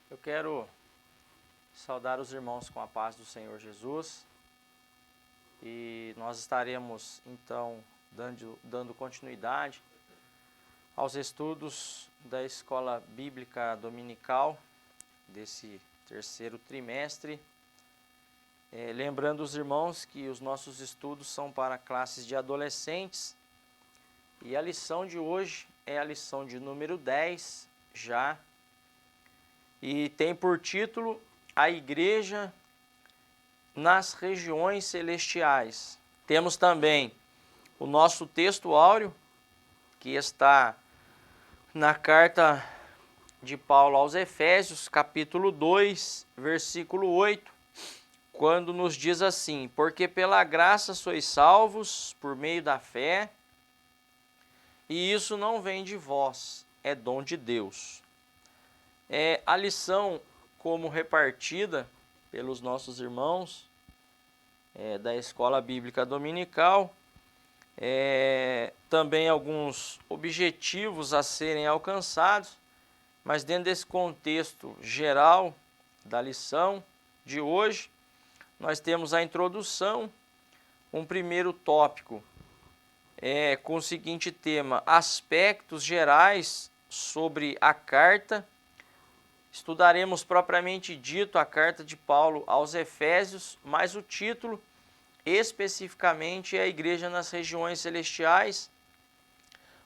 Eu quero saudar os irmãos com a paz do Senhor Jesus e nós estaremos então dando continuidade aos estudos da Escola Bíblica Dominical desse terceiro trimestre. Lembrando os irmãos que os nossos estudos são para classes de adolescentes e a lição de hoje é a lição de número 10 já. E tem por título A Igreja nas Regiões Celestiais. Temos também o nosso texto áureo, que está na carta de Paulo aos Efésios, capítulo 2, versículo 8, quando nos diz assim: porque pela graça sois salvos por meio da fé, e isso não vem de vós, é dom de Deus. A lição como repartida pelos nossos irmãos da Escola Bíblica Dominical, também alguns objetivos a serem alcançados, mas dentro desse contexto geral da lição de hoje, nós temos a introdução, um primeiro tópico com o seguinte tema: aspectos gerais sobre a carta. Estudaremos propriamente dito a carta de Paulo aos Efésios, mas o título especificamente é a Igreja nas Regiões Celestiais,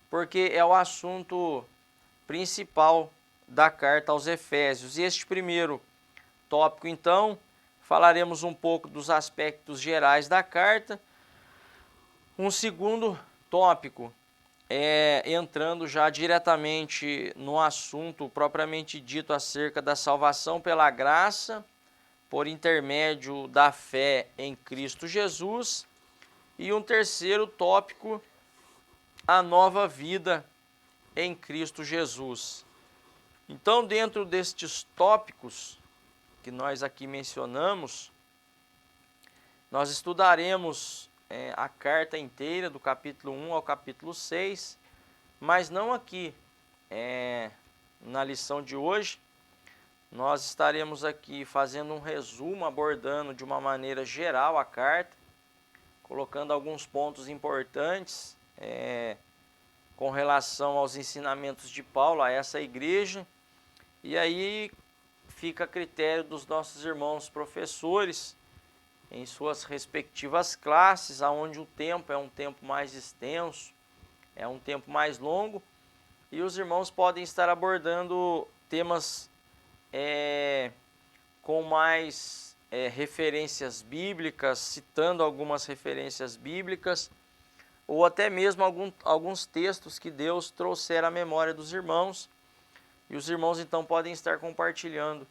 porque é o assunto principal da carta aos Efésios. E este primeiro tópico, então, falaremos um pouco dos aspectos gerais da carta. Um segundo tópico, entrando já diretamente no assunto propriamente dito acerca da salvação pela graça, por intermédio da fé em Cristo Jesus. E um terceiro tópico, a nova vida em Cristo Jesus. Então, dentro destes tópicos que nós aqui mencionamos, nós estudaremos a carta inteira, do capítulo 1 ao capítulo 6, mas não aqui na lição de hoje. Nós estaremos aqui fazendo um resumo, abordando de uma maneira geral a carta, colocando alguns pontos importantes com relação aos ensinamentos de Paulo a essa igreja, e aí fica a critério dos nossos irmãos professores, em suas respectivas classes, onde o tempo é um tempo mais extenso, é um tempo mais longo, e os irmãos podem estar abordando temas com mais referências bíblicas, citando algumas referências bíblicas, ou até mesmo alguns textos que Deus trouxer à memória dos irmãos, e os irmãos então podem estar compartilhando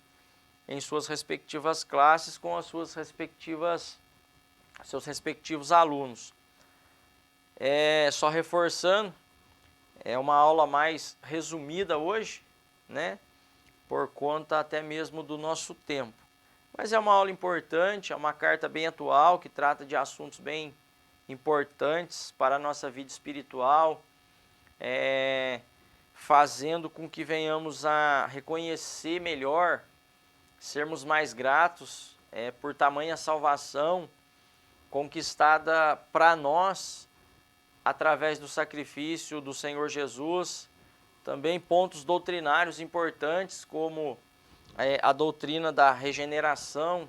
em suas respectivas classes com as seus respectivos alunos. Só reforçando, é uma aula mais resumida hoje, né? Por conta até mesmo do nosso tempo. Mas é uma aula importante, é uma carta bem atual, que trata de assuntos bem importantes para a nossa vida espiritual, fazendo com que venhamos a reconhecer melhor, sermos mais gratos por tamanha salvação conquistada para nós através do sacrifício do Senhor Jesus. Também pontos doutrinários importantes, como a doutrina da regeneração,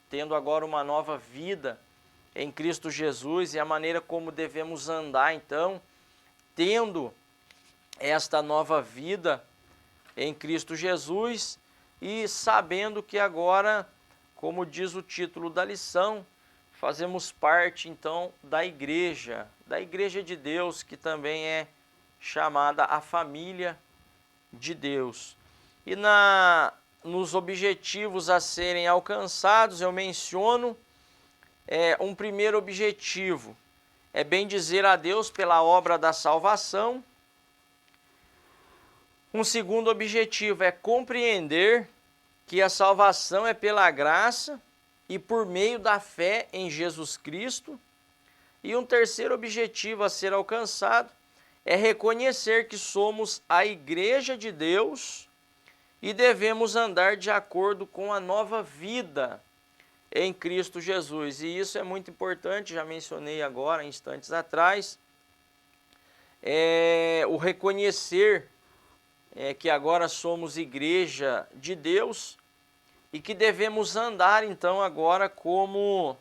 tendo agora uma nova vida em Cristo Jesus, e a maneira como devemos andar, então, tendo esta nova vida em Cristo Jesus, e sabendo que agora, como diz o título da lição, fazemos parte, então, da igreja de Deus, que também é chamada a família de Deus. E nos objetivos a serem alcançados, eu menciono um primeiro objetivo, é bem dizer a Deus pela obra da salvação. Um segundo objetivo é compreender que a salvação é pela graça e por meio da fé em Jesus Cristo. E um terceiro objetivo a ser alcançado é reconhecer que somos a igreja de Deus e devemos andar de acordo com a nova vida em Cristo Jesus. E isso é muito importante, já mencionei agora, instantes atrás, o reconhecer que agora somos igreja de Deus e que devemos andar então agora como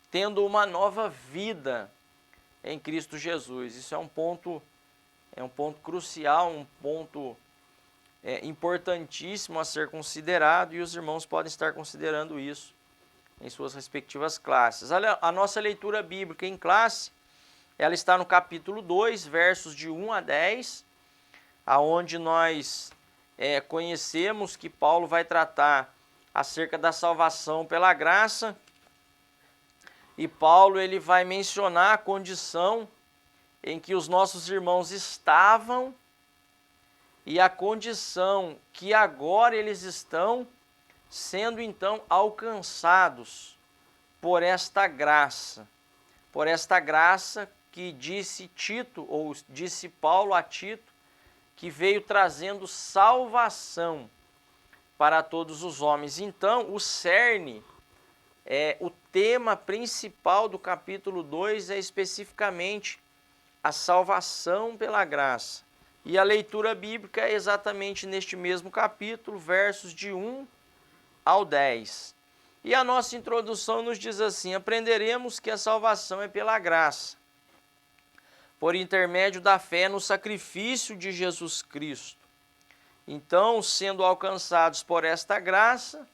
tendo uma nova vida em Cristo Jesus. Isso é um ponto crucial, um ponto importantíssimo a ser considerado, e os irmãos podem estar considerando isso em suas respectivas classes. A nossa leitura bíblica em classe, ela está no capítulo 2, versos de 1 a 10, aonde nós conhecemos que Paulo vai tratar acerca da salvação pela graça, e Paulo ele vai mencionar a condição em que os nossos irmãos estavam e a condição que agora eles estão sendo então alcançados por esta graça que disse Tito, ou disse Paulo a Tito, que veio trazendo salvação para todos os homens. Então, o cerne, o tema principal do capítulo 2 é especificamente a salvação pela graça. E a leitura bíblica é exatamente neste mesmo capítulo, versos de 1 ao 10. E a nossa introdução nos diz assim: aprenderemos que a salvação é pela graça, por intermédio da fé no sacrifício de Jesus Cristo. Então, sendo alcançados por esta graça,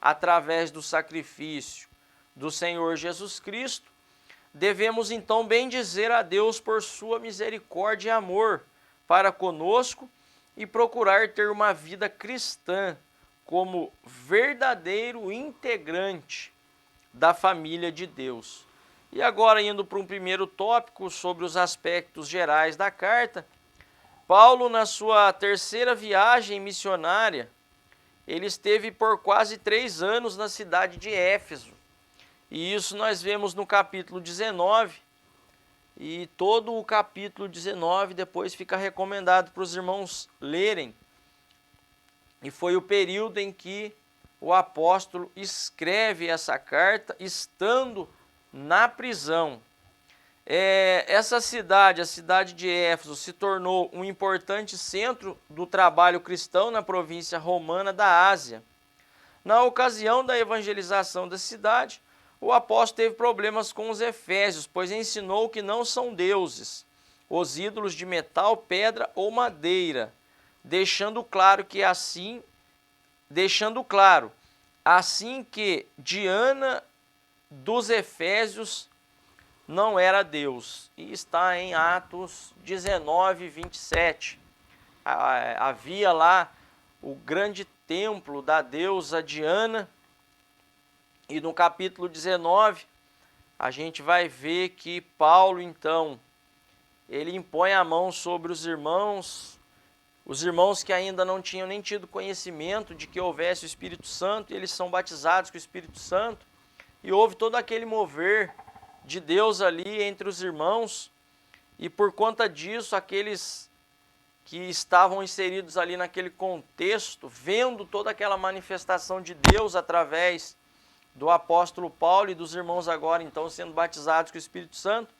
através do sacrifício do Senhor Jesus Cristo, devemos então bendizer a Deus por sua misericórdia e amor para conosco e procurar ter uma vida cristã como verdadeiro integrante da família de Deus. E agora, indo para um primeiro tópico sobre os aspectos gerais da carta, Paulo, na sua terceira viagem missionária, ele esteve por quase 3 anos na cidade de Éfeso. E isso nós vemos no capítulo 19, e todo o capítulo 19 depois fica recomendado para os irmãos lerem. E foi o período em que o apóstolo escreve essa carta, estando na prisão. Essa cidade, a cidade de Éfeso, se tornou um importante centro do trabalho cristão na província romana da Ásia. Na ocasião da evangelização da cidade, o apóstolo teve problemas com os efésios, pois ensinou que não são deuses os ídolos de metal, pedra ou madeira, deixando claro que Diana dos Efésios não era Deus. E está em Atos 19, 27. Havia lá o grande templo da deusa Diana, e no capítulo 19 a gente vai ver que Paulo então ele impõe a mão sobre os irmãos que ainda não tinham nem tido conhecimento de que houvesse o Espírito Santo, e eles são batizados com o Espírito Santo, e houve todo aquele mover de Deus ali entre os irmãos, e por conta disso, aqueles que estavam inseridos ali naquele contexto, vendo toda aquela manifestação de Deus através do apóstolo Paulo e dos irmãos agora então sendo batizados com o Espírito Santo,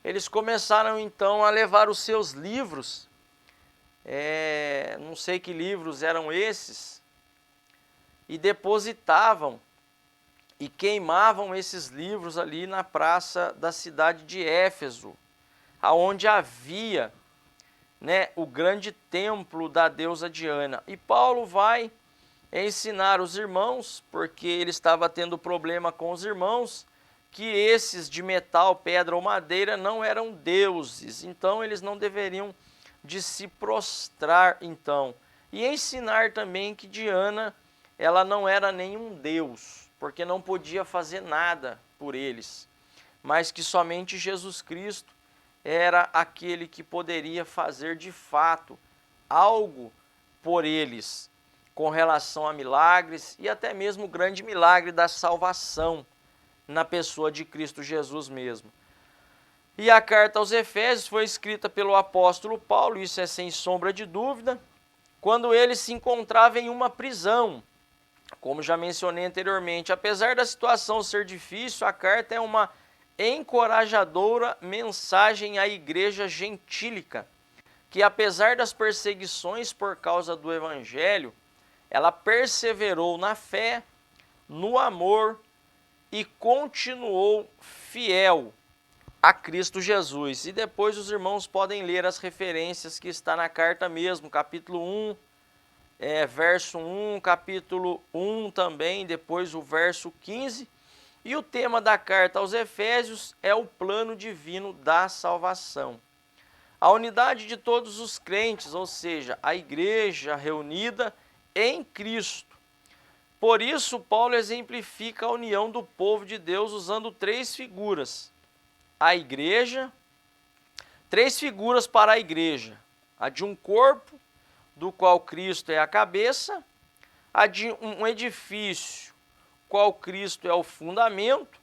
eles começaram então a levar os seus livros, não sei que livros eram esses, e depositavam e queimavam esses livros ali na praça da cidade de Éfeso, aonde havia o grande templo da deusa Diana. E Paulo vai ensinar os irmãos, porque ele estava tendo problema com os irmãos, que esses de metal, pedra ou madeira não eram deuses, então eles não deveriam de se prostrar então. E ensinar também que Diana, ela não era nenhum deus, porque não podia fazer nada por eles, mas que somente Jesus Cristo era aquele que poderia fazer de fato algo por eles, com relação a milagres e até mesmo o grande milagre da salvação na pessoa de Cristo Jesus mesmo. E a carta aos Efésios foi escrita pelo apóstolo Paulo, isso é sem sombra de dúvida, quando ele se encontrava em uma prisão. Como já mencionei anteriormente, apesar da situação ser difícil, a carta é uma encorajadora mensagem à igreja gentílica, que apesar das perseguições por causa do evangelho, ela perseverou na fé, no amor e continuou fiel a Cristo Jesus. E depois os irmãos podem ler as referências que está na carta mesmo, capítulo 1, verso 1, capítulo 1 também, depois o verso 15. E o tema da carta aos Efésios é o plano divino da salvação. A unidade de todos os crentes, ou seja, a igreja reunida em Cristo. Por isso, Paulo exemplifica a união do povo de Deus usando três figuras. A igreja, três figuras para a igreja. A de um corpo, do qual Cristo é a cabeça, a de um edifício, qual Cristo é o fundamento,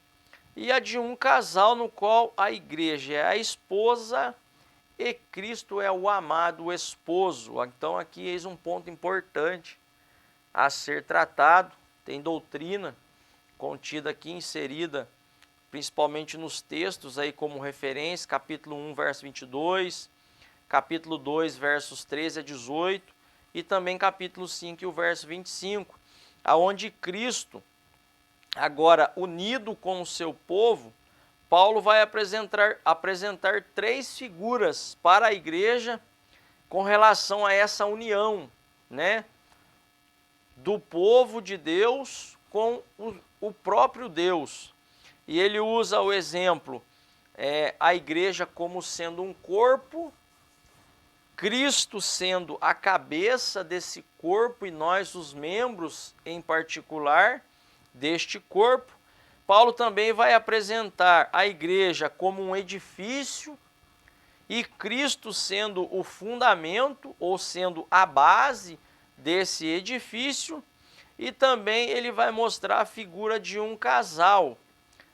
e a de um casal, no qual a igreja é a esposa e Cristo é o amado esposo. Então aqui eis um ponto importante a ser tratado. Tem doutrina contida aqui, inserida, principalmente nos textos aí como referência, capítulo 1, verso 22, capítulo 2, versos 13 a 18, e também capítulo 5, o verso 25, aonde Cristo, agora unido com o seu povo, Paulo vai apresentar três figuras para a igreja com relação a essa união, né, do povo de Deus com o próprio Deus. E ele usa o exemplo, a igreja como sendo um corpo, Cristo sendo a cabeça desse corpo e nós os membros em particular deste corpo. Paulo também vai apresentar a igreja como um edifício e Cristo sendo o fundamento ou sendo a base desse edifício, e também ele vai mostrar a figura de um casal,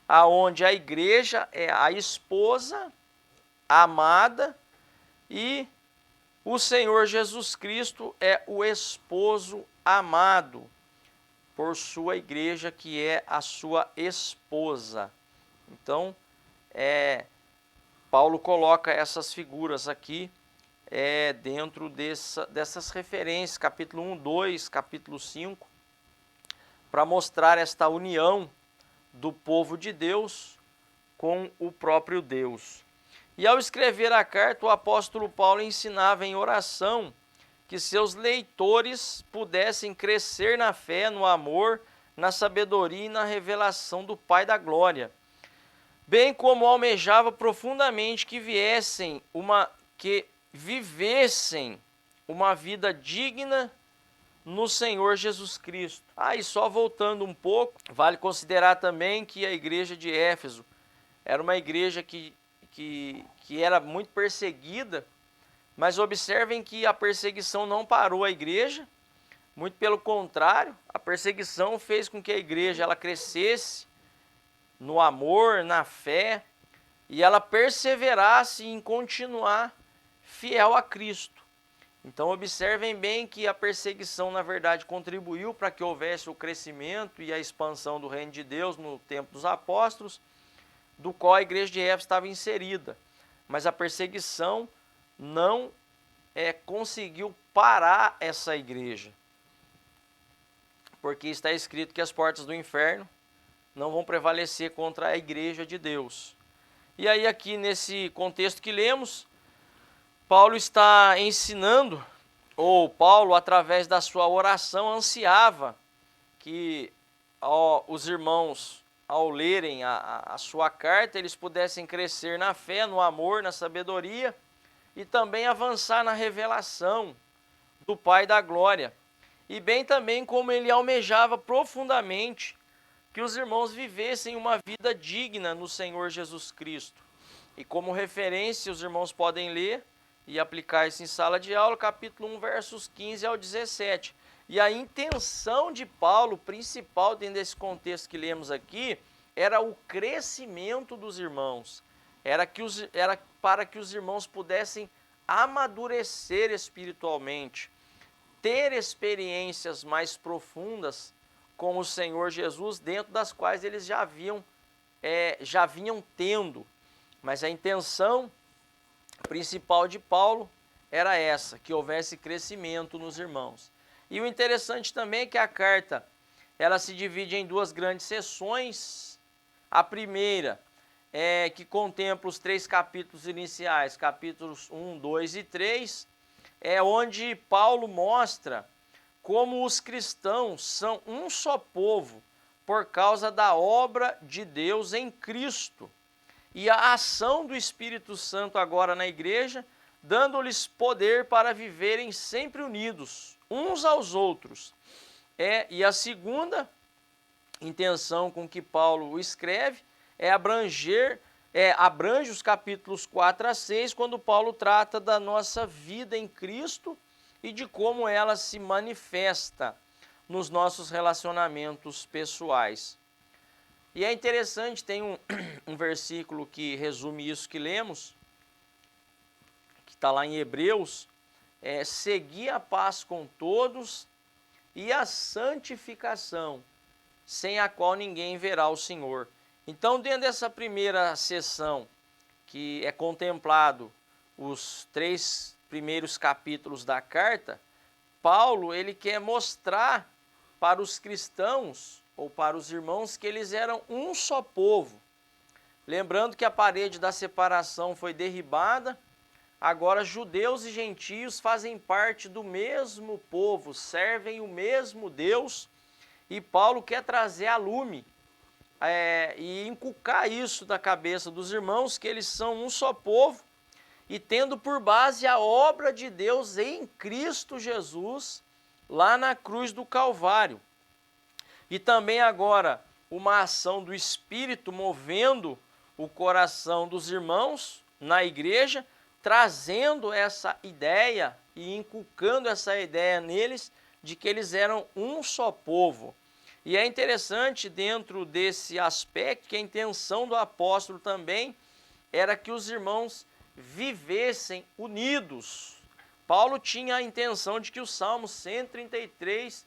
aonde a igreja é a esposa amada e o Senhor Jesus Cristo é o esposo amado por sua igreja, que é a sua esposa. Então, Paulo coloca essas figuras aqui dentro dessas referências, capítulo 1, 2, capítulo 5, para mostrar esta união do povo de Deus com o próprio Deus. E ao escrever a carta, o apóstolo Paulo ensinava em oração que seus leitores pudessem crescer na fé, no amor, na sabedoria e na revelação do Pai da Glória, bem como almejava profundamente que vivessem uma vida digna no Senhor Jesus Cristo. E só voltando um pouco, vale considerar também que a igreja de Éfeso era uma igreja que era muito perseguida, mas observem que a perseguição não parou a igreja, muito pelo contrário, a perseguição fez com que a igreja ela crescesse no amor, na fé, e ela perseverasse em continuar fiel a Cristo. Então observem bem que a perseguição, na verdade, contribuiu para que houvesse o crescimento e a expansão do reino de Deus no tempo dos apóstolos, do qual a igreja de Éfeso estava inserida. Mas a perseguição não conseguiu parar essa igreja, porque está escrito que as portas do inferno não vão prevalecer contra a igreja de Deus. E aí aqui nesse contexto que lemos, Paulo está ensinando, ou Paulo através da sua oração ansiava que os irmãos, ao lerem a sua carta, eles pudessem crescer na fé, no amor, na sabedoria e também avançar na revelação do Pai da Glória. E bem também como ele almejava profundamente que os irmãos vivessem uma vida digna no Senhor Jesus Cristo. E como referência, os irmãos podem ler e aplicar isso em sala de aula, capítulo 1, versos 15 ao 17. E a intenção de Paulo, principal dentro desse contexto que lemos aqui, era o crescimento dos irmãos. Era para que os irmãos pudessem amadurecer espiritualmente, ter experiências mais profundas com o Senhor Jesus, dentro das quais eles já vinham tendo. Mas a intenção principal de Paulo era essa, que houvesse crescimento nos irmãos. E o interessante também é que a carta, ela se divide em duas grandes seções. A primeira é que contempla os 3 capítulos iniciais, capítulos 1, 2 e 3, é onde Paulo mostra como os cristãos são um só povo por causa da obra de Deus em Cristo. E a ação do Espírito Santo agora na igreja, dando-lhes poder para viverem sempre unidos uns aos outros. E a segunda intenção com que Paulo escreve abrange os capítulos 4 a 6, quando Paulo trata da nossa vida em Cristo e de como ela se manifesta nos nossos relacionamentos pessoais. E é interessante, tem um versículo que resume isso que lemos, que está lá em Hebreus, segui a paz com todos e a santificação, sem a qual ninguém verá o Senhor. Então, dentro dessa primeira sessão, que é contemplado os 3 primeiros capítulos da carta, Paulo ele quer mostrar para os cristãos ou para os irmãos que eles eram um só povo. Lembrando que a parede da separação foi derribada, agora judeus e gentios fazem parte do mesmo povo, servem o mesmo Deus, e Paulo quer trazer a lume e inculcar isso na cabeça dos irmãos, que eles são um só povo, e tendo por base a obra de Deus em Cristo Jesus, lá na cruz do Calvário. E também agora uma ação do Espírito movendo o coração dos irmãos na igreja, trazendo essa ideia e inculcando essa ideia neles de que eles eram um só povo. E é interessante dentro desse aspecto que a intenção do apóstolo também era que os irmãos vivessem unidos. Paulo tinha a intenção de que o Salmo 133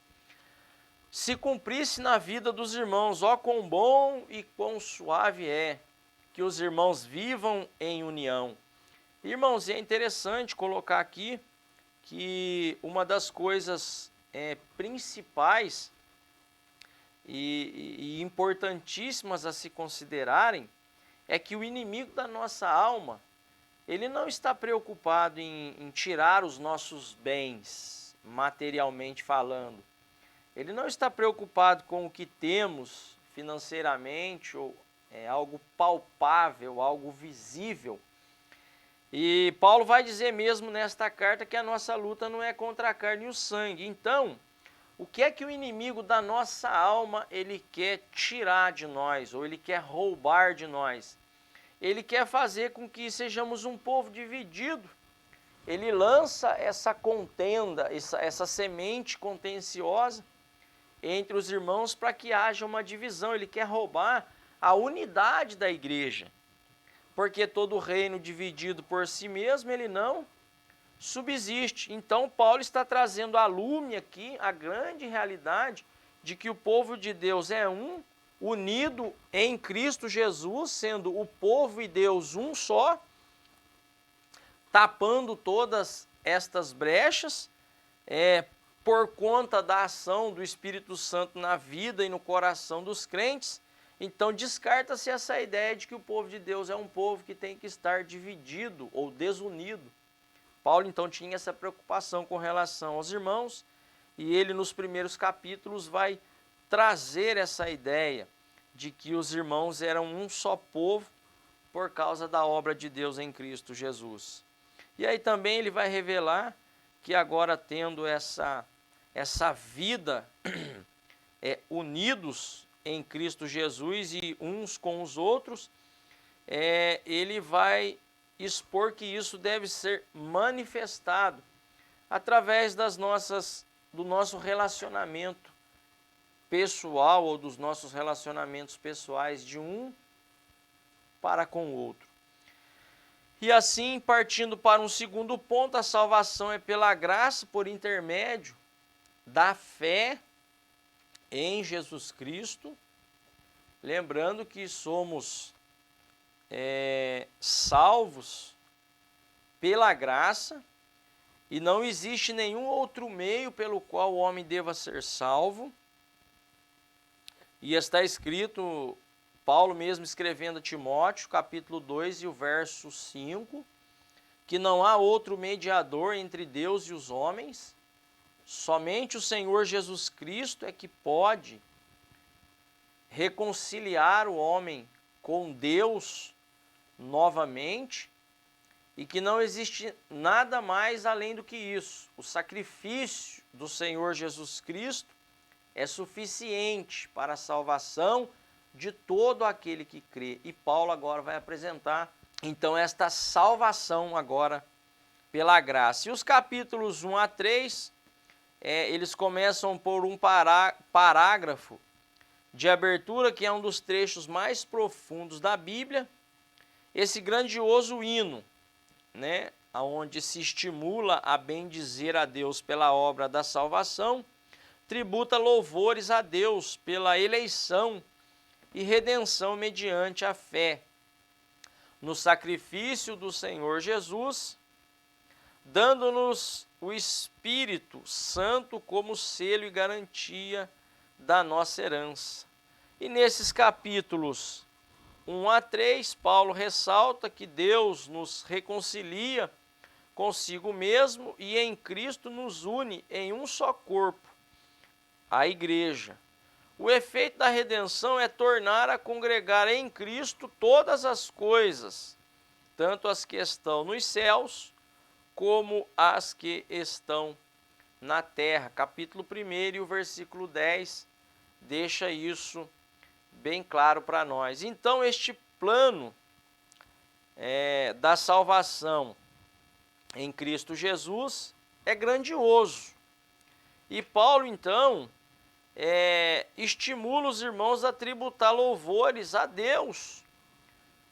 se cumprisse na vida dos irmãos. Ó, quão bom e quão suave é que os irmãos vivam em união. Irmãos, e é interessante colocar aqui que uma das coisas principais e importantíssimas a se considerarem é que o inimigo da nossa alma, ele não está preocupado em tirar os nossos bens, materialmente falando. Ele não está preocupado com o que temos financeiramente, ou algo palpável, algo visível. E Paulo vai dizer mesmo nesta carta que a nossa luta não é contra a carne e o sangue. Então, o que é que o inimigo da nossa alma ele quer tirar de nós, ou ele quer roubar de nós? Ele quer fazer com que sejamos um povo dividido. Ele lança essa contenda, essa semente contenciosa entre os irmãos para que haja uma divisão. Ele quer roubar a unidade da igreja, porque todo reino dividido por si mesmo, ele não subsiste. Então Paulo está trazendo à lume aqui a grande realidade de que o povo de Deus é um, unido em Cristo Jesus, sendo o povo e Deus um só, tapando todas estas brechas, por conta da ação do Espírito Santo na vida e no coração dos crentes. Então descarta-se essa ideia de que o povo de Deus é um povo que tem que estar dividido ou desunido. Paulo então tinha essa preocupação com relação aos irmãos, e ele nos primeiros capítulos vai trazer essa ideia de que os irmãos eram um só povo por causa da obra de Deus em Cristo Jesus. E aí também ele vai revelar que agora tendo essa vida unidos em Cristo Jesus e uns com os outros, ele vai expor que isso deve ser manifestado através do nosso relacionamento pessoal ou dos nossos relacionamentos pessoais de um para com o outro. E assim, partindo para um segundo ponto, a salvação é pela graça por intermédio da fé em Jesus Cristo, lembrando que somos salvos pela graça, e não existe nenhum outro meio pelo qual o homem deva ser salvo. E está escrito, Paulo mesmo escrevendo a Timóteo, capítulo 2 e o verso 5, que não há outro mediador entre Deus e os homens, somente o Senhor Jesus Cristo é que pode reconciliar o homem com Deus novamente, e que não existe nada mais além do que isso. O sacrifício do Senhor Jesus Cristo é suficiente para a salvação de todo aquele que crê. E Paulo agora vai apresentar, então, esta salvação agora pela graça. E os capítulos 1 a 3, eles começam por um parágrafo de abertura, que é um dos trechos mais profundos da Bíblia, esse grandioso hino, né, onde se estimula a bendizer a Deus pela obra da salvação, tributa louvores a Deus pela eleição e redenção mediante a fé no sacrifício do Senhor Jesus, dando-nos o Espírito Santo como selo e garantia da nossa herança. E nesses capítulos 1 a 3, Paulo ressalta que Deus nos reconcilia consigo mesmo e em Cristo nos une em um só corpo, a igreja. O efeito da redenção é tornar a congregar em Cristo todas as coisas, tanto as que estão nos céus, como as que estão na terra. Capítulo 1 e o versículo 10 deixa isso bem claro para nós. Então, este plano da salvação em Cristo Jesus é grandioso. E Paulo, então, estimula os irmãos a tributar louvores a Deus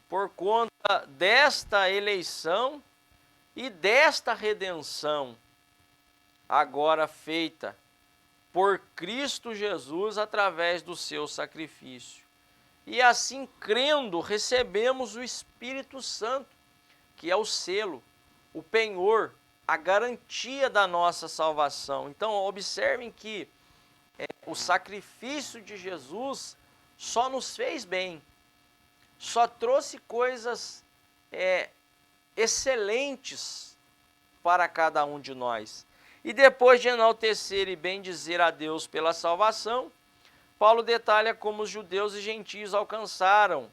por conta desta eleição e desta redenção agora feita por Cristo Jesus através do seu sacrifício. E assim, crendo, recebemos o Espírito Santo, que é o selo, o penhor, a garantia da nossa salvação. Então, observem que o sacrifício de Jesus só nos fez bem, só trouxe coisas excelentes para cada um de nós. E depois de enaltecer e bendizer a Deus pela salvação, Paulo detalha como os judeus e gentios alcançaram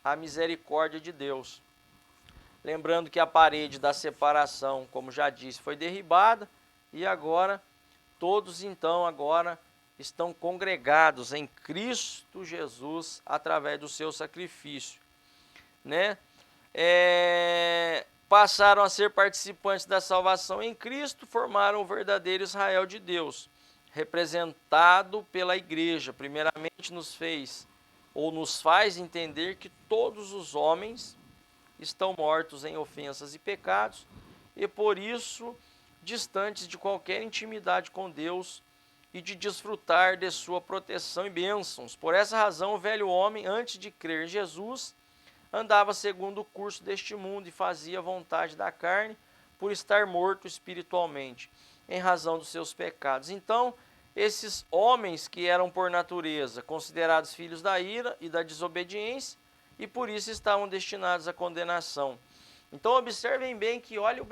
a misericórdia de Deus. Lembrando que a parede da separação, como já disse, foi derribada, e agora todos então agora estão congregados em Cristo Jesus através do seu sacrifício, né? Passaram a ser participantes da salvação em Cristo, formaram o verdadeiro Israel de Deus, representado pela igreja. Primeiramente nos faz entender que todos os homens estão mortos em ofensas e pecados, e por isso distantes de qualquer intimidade com Deus e de desfrutar de sua proteção e bênçãos. Por essa razão, o velho homem, antes de crer em Jesus, andava segundo o curso deste mundo e fazia a vontade da carne, por estar morto espiritualmente, em razão dos seus pecados. Então, esses homens que eram por natureza considerados filhos da ira e da desobediência, e por isso estavam destinados à condenação. Então, observem bem que olha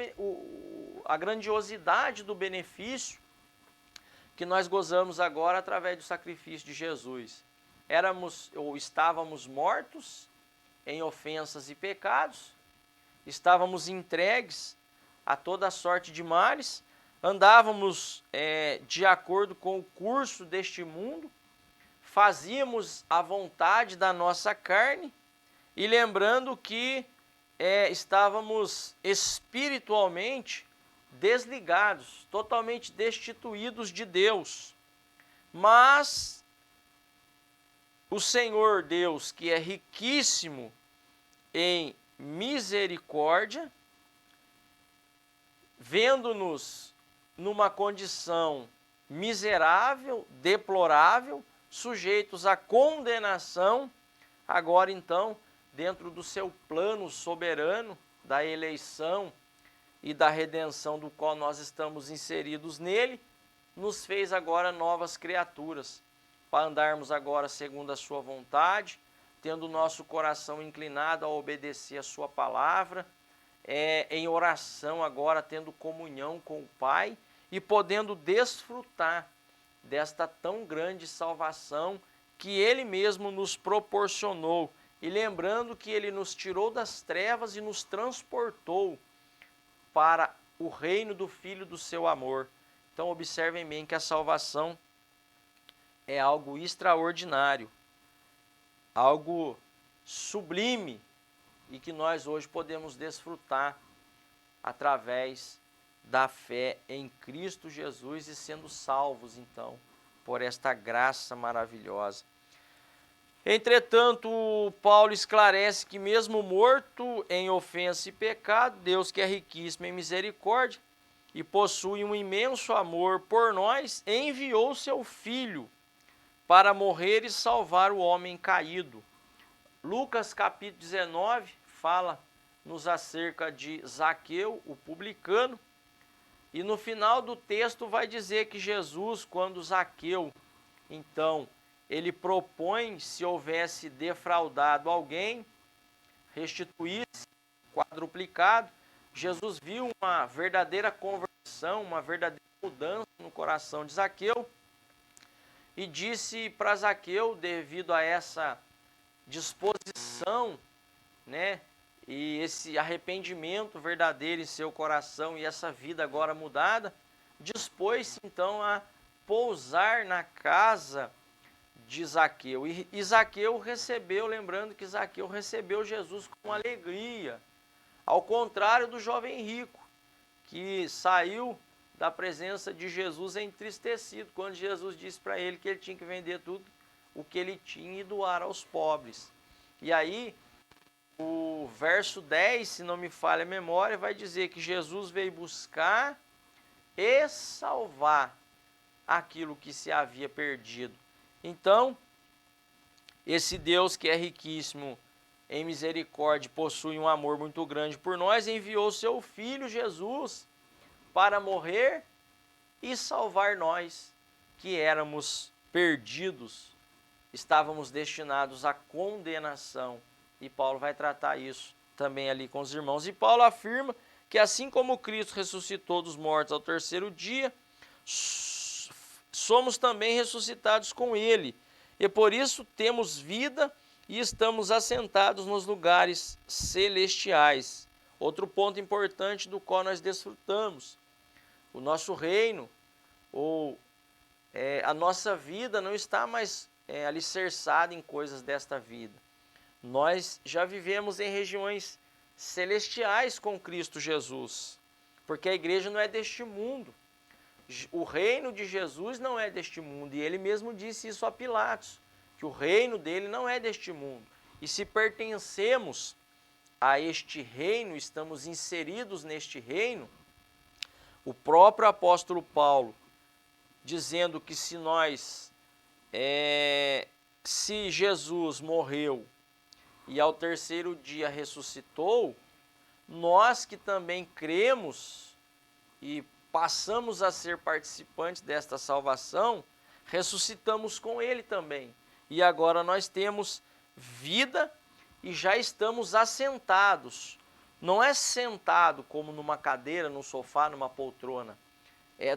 a grandiosidade do benefício que nós gozamos agora através do sacrifício de Jesus. Estávamos mortos em ofensas e pecados, estávamos entregues a toda sorte de males, andávamos de acordo com o curso deste mundo, fazíamos a vontade da nossa carne, e lembrando que estávamos espiritualmente desligados, totalmente destituídos de Deus. Mas o Senhor Deus, que é riquíssimo em misericórdia, vendo-nos numa condição miserável, deplorável, sujeitos à condenação, agora então, dentro do seu plano soberano da eleição e da redenção do qual nós estamos inseridos nele, nos fez agora novas criaturas, para andarmos agora segundo a sua vontade, tendo o nosso coração inclinado a obedecer a sua palavra, em oração agora, tendo comunhão com o Pai e podendo desfrutar desta tão grande salvação que Ele mesmo nos proporcionou. E lembrando que Ele nos tirou das trevas e nos transportou para o reino do Filho do seu amor. Então observem bem que a salvação é algo extraordinário, algo sublime e que nós hoje podemos desfrutar através da fé em Cristo Jesus e sendo salvos então por esta graça maravilhosa. Entretanto, Paulo esclarece que mesmo morto em ofensa e pecado, Deus, que é riquíssimo em misericórdia e possui um imenso amor por nós, enviou seu Filho para morrer e salvar o homem caído. Lucas capítulo 19 fala-nos acerca de Zaqueu, o publicano, e no final do texto vai dizer que Jesus, quando Zaqueu, então, ele propõe, se houvesse defraudado alguém, restituísse quadruplicado, Jesus viu uma verdadeira conversão, uma verdadeira mudança no coração de Zaqueu, e disse para Zaqueu, devido a essa disposição, né, e esse arrependimento verdadeiro em seu coração e essa vida agora mudada, dispôs-se então a pousar na casa de Zaqueu. E Zaqueu recebeu, lembrando que Zaqueu recebeu Jesus com alegria, ao contrário do jovem rico, que saiu da presença de Jesus entristecido, quando Jesus disse para ele que ele tinha que vender tudo o que ele tinha e doar aos pobres. E aí, o verso 10, se não me falha a memória, vai dizer que Jesus veio buscar e salvar aquilo que se havia perdido. Então, esse Deus que é riquíssimo em misericórdia, possui um amor muito grande por nós, enviou seu Filho Jesus para morrer e salvar nós, que éramos perdidos, estávamos destinados à condenação. E Paulo vai tratar isso também ali com os irmãos. E Paulo afirma que assim como Cristo ressuscitou dos mortos ao terceiro dia, somos também ressuscitados com ele. E por isso temos vida e estamos assentados nos lugares celestiais. Outro ponto importante do qual nós desfrutamos. O nosso reino, ou a nossa vida não está mais alicerçada em coisas desta vida. Nós já vivemos em regiões celestiais com Cristo Jesus, porque a igreja não é deste mundo. O reino de Jesus não é deste mundo, e ele mesmo disse isso a Pilatos, que o reino dele não é deste mundo. E se pertencemos a este reino, estamos inseridos neste reino, o próprio apóstolo Paulo, dizendo que se Jesus morreu e ao terceiro dia ressuscitou, nós que também cremos e passamos a ser participantes desta salvação, ressuscitamos com ele também. E agora nós temos vida e já estamos assentados. Não é sentado como numa cadeira, num sofá, numa poltrona.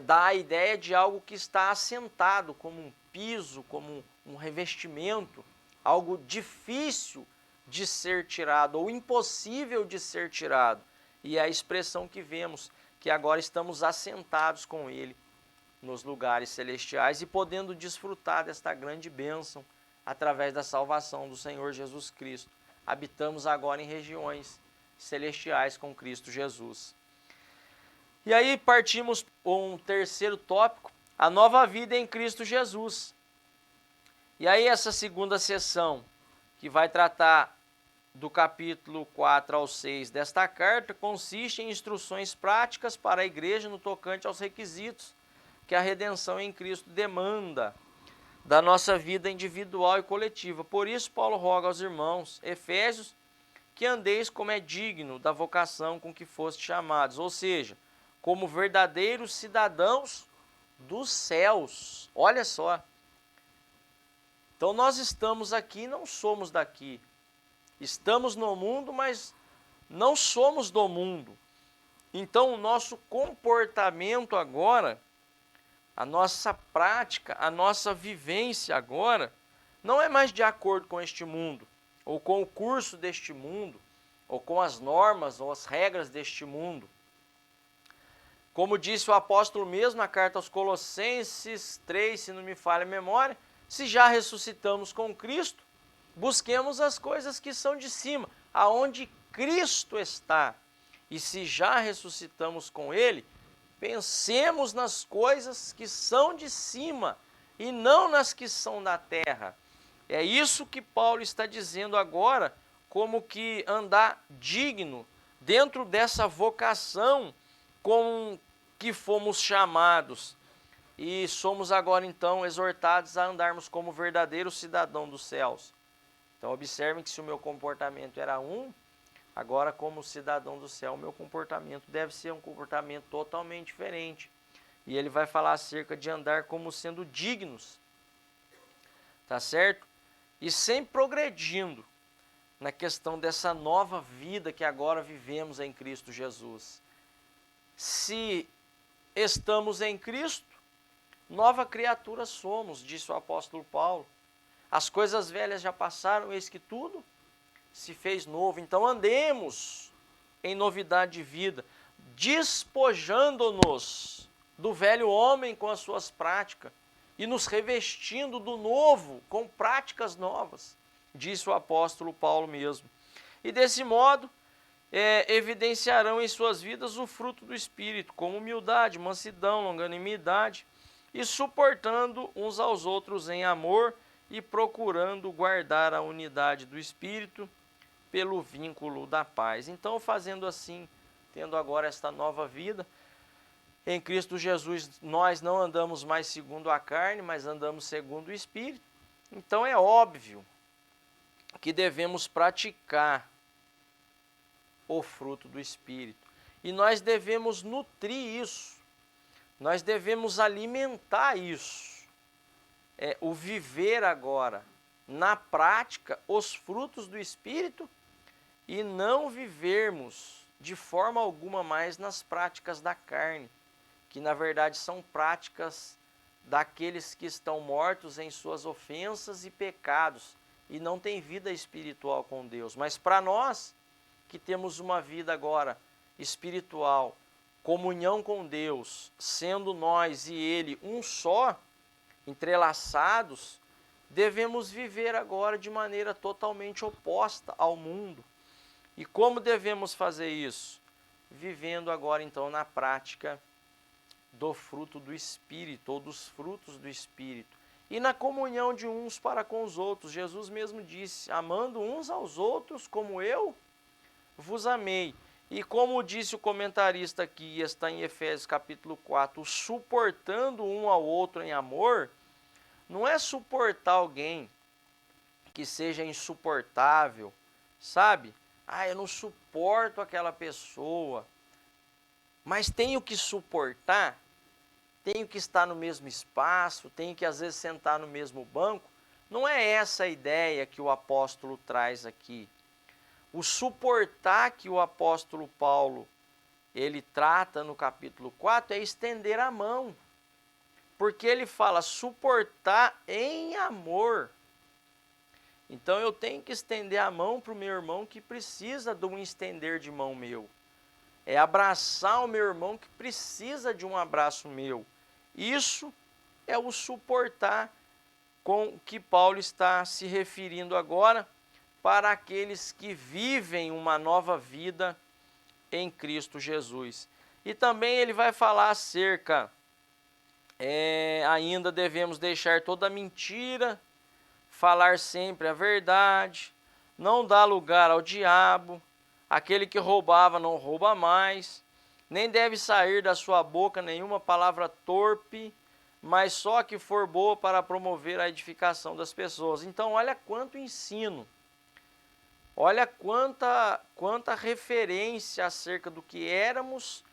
Dá a ideia de algo que está assentado, como um piso, como um revestimento, algo difícil de ser tirado ou impossível de ser tirado. E é a expressão que vemos, que agora estamos assentados com ele nos lugares celestiais e podendo desfrutar desta grande bênção através da salvação do Senhor Jesus Cristo. Habitamos agora em regiões celestiais com Cristo Jesus. E aí partimos para um terceiro tópico, a nova vida em Cristo Jesus. E aí essa segunda sessão, que vai tratar do capítulo 4 ao 6 desta carta, consiste em instruções práticas para a igreja no tocante aos requisitos que a redenção em Cristo demanda da nossa vida individual e coletiva. Por isso, Paulo roga aos irmãos Efésios que andeis como é digno da vocação com que foste chamados, ou seja, como verdadeiros cidadãos dos céus. Olha só. Então nós estamos aqui, não somos daqui. Estamos no mundo, mas não somos do mundo. Então o nosso comportamento agora, a nossa prática, a nossa vivência agora, não é mais de acordo com este mundo, ou com o curso deste mundo, ou com as normas ou as regras deste mundo. Como disse o apóstolo mesmo na carta aos Colossenses 3, se não me falha a memória, se já ressuscitamos com Cristo, busquemos as coisas que são de cima, aonde Cristo está. E se já ressuscitamos com Ele, pensemos nas coisas que são de cima e não nas que são da terra. É isso que Paulo está dizendo agora, como que andar digno dentro dessa vocação com que fomos chamados. E somos agora então exortados a andarmos como verdadeiros cidadãos dos céus. Então observem que se o meu comportamento era agora como cidadão do céu, o meu comportamento deve ser um comportamento totalmente diferente. E ele vai falar acerca de andar como sendo dignos. Tá certo? E sempre progredindo na questão dessa nova vida que agora vivemos em Cristo Jesus. Se estamos em Cristo, nova criatura somos, disse o apóstolo Paulo. As coisas velhas já passaram, eis que tudo se fez novo. Então andemos em novidade de vida, despojando-nos do velho homem com as suas práticas e nos revestindo do novo com práticas novas, disse o apóstolo Paulo mesmo. E desse modo, evidenciarão em suas vidas o fruto do Espírito, como humildade, mansidão, longanimidade, e suportando uns aos outros em amor e procurando guardar a unidade do Espírito pelo vínculo da paz. Então, fazendo assim, tendo agora esta nova vida, em Cristo Jesus nós não andamos mais segundo a carne, mas andamos segundo o Espírito. Então é óbvio que devemos praticar o fruto do Espírito. E nós devemos nutrir isso. Nós devemos alimentar isso. O viver agora, na prática, os frutos do Espírito e não vivermos de forma alguma mais nas práticas da carne, que na verdade são práticas daqueles que estão mortos em suas ofensas e pecados e não têm vida espiritual com Deus. Mas para nós, que temos uma vida agora espiritual, comunhão com Deus, sendo nós e Ele um só, entrelaçados, devemos viver agora de maneira totalmente oposta ao mundo. E como devemos fazer isso? Vivendo agora então na prática do fruto do Espírito, ou dos frutos do Espírito. E na comunhão de uns para com os outros. Jesus mesmo disse, amando uns aos outros como eu vos amei. E como disse o comentarista aqui, está em Efésios capítulo 4, suportando um ao outro em amor, não é suportar alguém que seja insuportável, sabe? Eu não suporto aquela pessoa, mas tenho que suportar, tenho que estar no mesmo espaço, tenho que às vezes sentar no mesmo banco. Não é essa a ideia que o apóstolo traz aqui. O suportar que o apóstolo Paulo ele trata no capítulo 4 é estender a mão. Porque ele fala suportar em amor. Então eu tenho que estender a mão para o meu irmão que precisa de um estender de mão meu. É abraçar o meu irmão que precisa de um abraço meu. Isso é o suportar com que Paulo está se referindo agora para aqueles que vivem uma nova vida em Cristo Jesus. E também ele vai falar acerca, ainda devemos deixar toda mentira, falar sempre a verdade, não dar lugar ao diabo, aquele que roubava não rouba mais, nem deve sair da sua boca nenhuma palavra torpe, mas só que for boa para promover a edificação das pessoas. Então, olha quanto ensino, olha quanta referência acerca do que éramos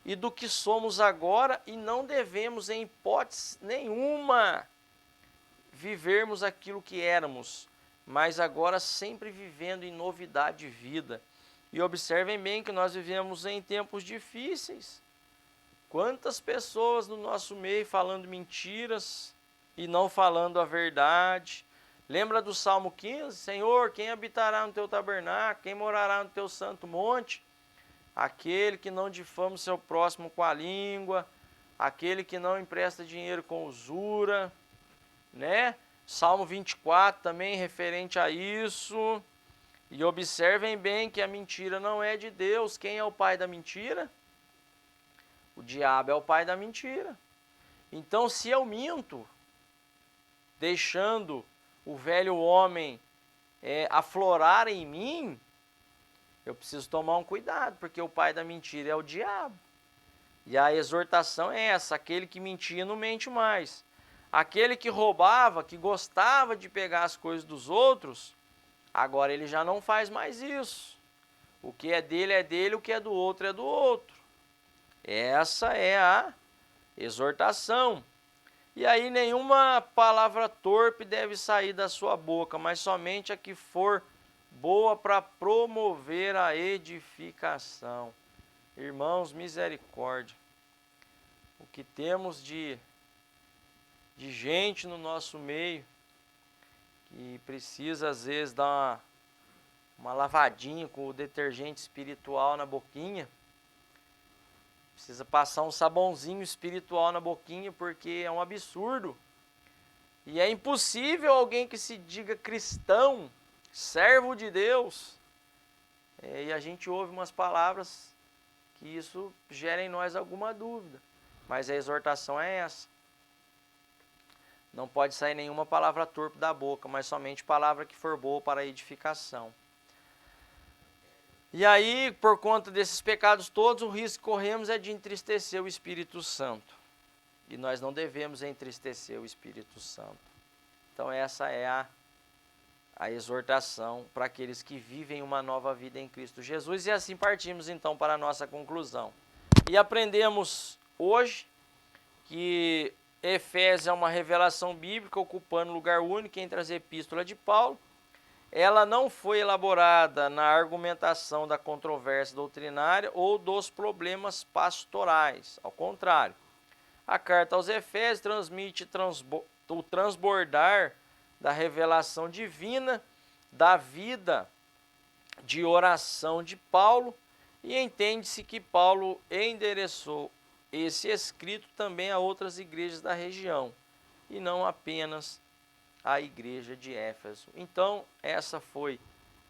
e do que somos agora, e não devemos, em hipótese nenhuma, vivermos aquilo que éramos, mas agora sempre vivendo em novidade de vida. E observem bem que nós vivemos em tempos difíceis. Quantas pessoas no nosso meio falando mentiras e não falando a verdade. Lembra do Salmo 15? Senhor, quem habitará no teu tabernáculo? Quem morará no teu santo monte? Aquele que não difama o seu próximo com a língua, aquele que não empresta dinheiro com usura, né? Salmo 24 também referente a isso. E observem bem que a mentira não é de Deus. Quem é o pai da mentira? O diabo é o pai da mentira. Então, se eu minto, deixando o velho homem aflorar em mim, eu preciso tomar um cuidado, porque o pai da mentira é o diabo. E a exortação é essa: aquele que mentia não mente mais. Aquele que roubava, que gostava de pegar as coisas dos outros, agora ele já não faz mais isso. O que é dele, o que é do outro é do outro. Essa é a exortação. E aí nenhuma palavra torpe deve sair da sua boca, mas somente a que for boa para promover a edificação. Irmãos, misericórdia. O que temos de gente no nosso meio que precisa às vezes dar uma lavadinha com o detergente espiritual na boquinha. Precisa passar um sabãozinho espiritual na boquinha, porque é um absurdo. E é impossível alguém que se diga cristão, servo de Deus, e a gente ouve umas palavras que isso gera em nós alguma dúvida. Mas a exortação é essa. Não pode sair nenhuma palavra torpe da boca, mas somente palavra que for boa para a edificação. E aí, por conta desses pecados todos, o risco que corremos é de entristecer o Espírito Santo. E nós não devemos entristecer o Espírito Santo. Então essa é a exortação para aqueles que vivem uma nova vida em Cristo Jesus. E assim partimos então para a nossa conclusão. E aprendemos hoje que Efésios é uma revelação bíblica ocupando lugar único entre as epístolas de Paulo. Ela não foi elaborada na argumentação da controvérsia doutrinária ou dos problemas pastorais. Ao contrário, a carta aos Efésios transmite o transbordar da revelação divina, da vida de oração de Paulo, e entende-se que Paulo endereçou esse escrito também a outras igrejas da região, e não apenas a igreja de Éfeso. Então, essa foi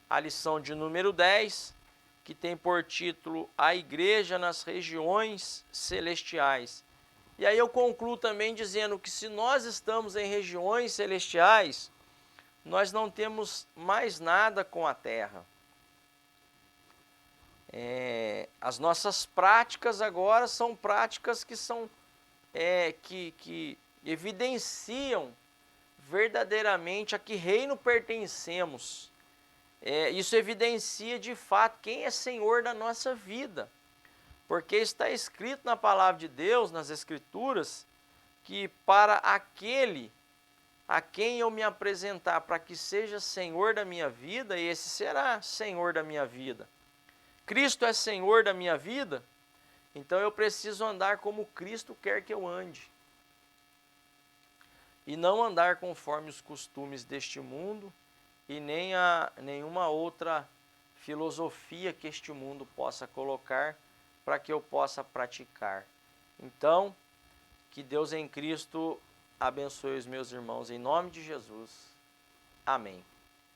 a lição de número 10, que tem por título A Igreja nas Regiões Celestiais. E aí eu concluo também dizendo que se nós estamos em regiões celestiais, nós não temos mais nada com a terra. As nossas práticas agora são práticas que são que evidenciam verdadeiramente a que reino pertencemos. Isso evidencia de fato quem é Senhor da nossa vida. Porque está escrito na palavra de Deus, nas Escrituras, que para aquele a quem eu me apresentar para que seja Senhor da minha vida, esse será Senhor da minha vida. Cristo é Senhor da minha vida, então eu preciso andar como Cristo quer que eu ande. E não andar conforme os costumes deste mundo e nem a nenhuma outra filosofia que este mundo possa colocar para que eu possa praticar. Então, que Deus em Cristo abençoe os meus irmãos em nome de Jesus. Amém.